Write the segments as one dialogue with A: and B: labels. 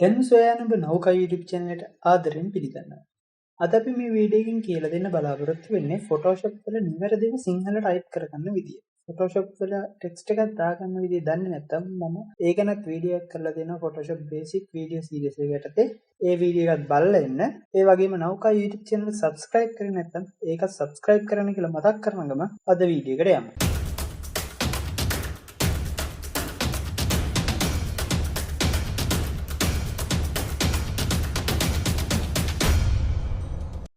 A: දැන් සොයානඹ නෞකා YouTube channel එකට ආදරෙන් පිළිගන්නවා. අද අපි මේ වීඩියෝ එකකින් කියලා දෙන්න බලාපොරොත්තු වෙන්නේ Photoshop වල නිවැරදිව සිංහල ටයිප් කරගන්න විදිය. Photoshop වල ටෙක්ස්ට් එකක් දාගන්න විදිය දන්නේ නැත්නම් මම ඒ ගැනත් වීඩියෝ එකක් කරලා දෙනවා Photoshop basic video series එකකට. ඒ වීඩියෝ එකත් බලලා එන්න. ඒ වගේම නෞකා YouTube channel එක subscribe කරේ නැත්නම් ඒකත් subscribe කරන්න කියලා මතක් කරන ගම අද වීඩියෝ එකට යමු.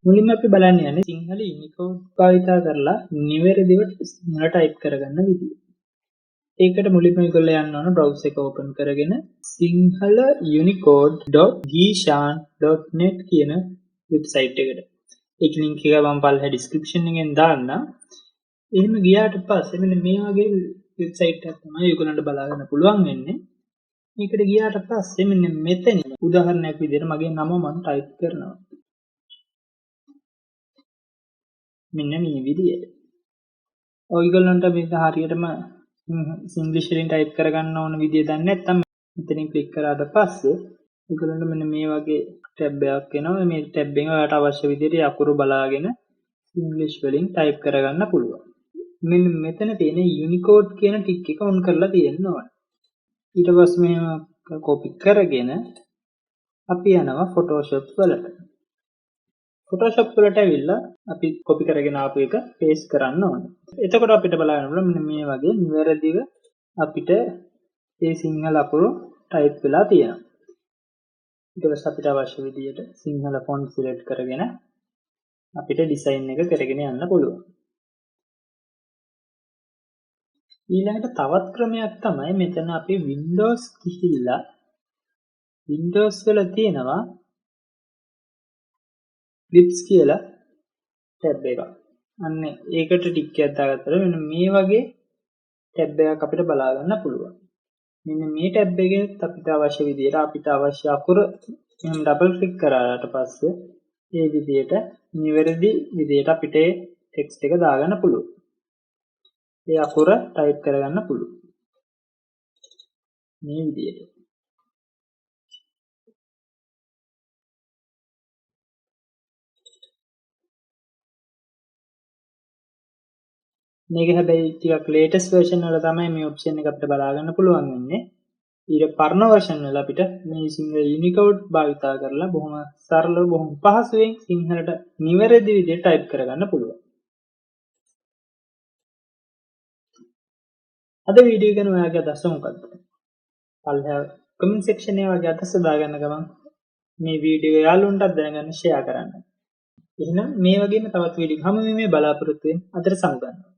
A: මුලින්ම අපි බලන්න යන්නේ සිංහල Unicode භාවිතා කරලා නිවැරදිව සිංහල ටයිප් කරගන්න විදිය. ඒකට මුලින්ම ඔයගොල්ලෝ යන්න ඕන browser එක open කරගෙන sinhalaunicode.geeshan.net කියන වෙබ්සයිට් එකට. ඒක link එක මම පල්ලෙහා description එකෙන් දාන්නම්. එහෙම ගියාට පස්සේ මෙන්න මේ වගේ වෙබ්සයිට් එකක් තමයි ඔයගොල්ලන්ට බලා ගන්න පුළුවන් වෙන්නේ. මේකට ගියාට පස්සේ මෙන්න මෙතන උදාහරණයක් විදිහට මගේ නම මම ටයිප් කරනවා. මෙන්න මේ විදියට. ඔයගොල්ලන්ට මේක හරියටම ඉංග්‍රීසි වලින් ටයිප් කරගන්න ඕන විදිය දන්නේ නැත්නම් මෙතනින් ක්ලික් කරාට පස්සේ ඔයගොල්ලන්ට මෙන්න මේ වගේ ටැබ් එකක් එනවා. මේ ටැබ් එකෙන් ඔයාලට අවශ්‍ය විදියට අකුරු බලාගෙන ඉංග්‍රීසි වලින් ටයිප් කරගන්න පුළුවන්. මෙන්න මෙතන තියෙන Unicode කියන ටික් එක ඔන් කරලා තියෙන්න ඕන. ඊට පස්සේ මෙහෙම කොපි කරගෙන අපි යනවා Photoshop වලට. Photoshop වලට ඇවිල්ලා අපි copy කරගෙන ආපු එක paste කරන්න ඕනේ. එතකොට අපිට බලන්න පුළුවන් මෙන්න මේ වගේ නිවැරදිව අපිට මේ සිංහල අකුරු type වෙලා තියෙනවා. ඊට පස්සේ අපිට අවශ්‍ය විදිහට සිංහල font select කරගෙන අපිට design එක කරගෙන යන්න පුළුවන්. ඊළඟට තවත් ක්‍රමයක් තමයි මෙතන අපි Windows ගිහිල්ලා Windows වල තියෙනවා clips කියලා ටැබ් එකක්. අන්න ඒකට ටික් එකක් දාගත්තම මෙන්න මේ වගේ ටැබ් එකක් අපිට බලා ගන්න පුළුවන්. මෙන්න මේ ටැබ් එකේ අපිට අවශ්‍ය විදිහට අපිට අවශ්‍ය අකුර එහෙනම් ඩබල් ක්ලික් කරාට පස්සේ මේ විදිහට නිවැරදි විදිහට අපිට ටෙක්ස්ට් එක දාගන්න පුළුවන්. ඒ අකුර ටයිප් කරගන්න පුළුවන්. මේ විදිහට. මේක හැබැයි ටිකක් latest version වල තමයි මේ option එක අපිට බලා ගන්න පුළුවන් වෙන්නේ. ඊට පරණ version වල අපිට මේ සිංහල Unicode භාවිතා කරලා බොහොම සරලව බොහොම පහසුවෙන් සිංහලට නිවැරදි විදිහට type කරගන්න පුළුවන්. අද වීඩියෝ එක ගැන ඔයාගේ අදහස මොකක්ද? පල්ලෙහා comment section එකේ ඔයාගේ අදහස දාගන්න ගමන් මේ වීඩියෝ යාළුවන්ටත් දැනගන්න share කරන්න. එහෙනම් මේ වගේම තවත් වීඩියෝ හැම වෙලේම බලාපොරොත්තු වෙන්න අදට සමුගන්නවා.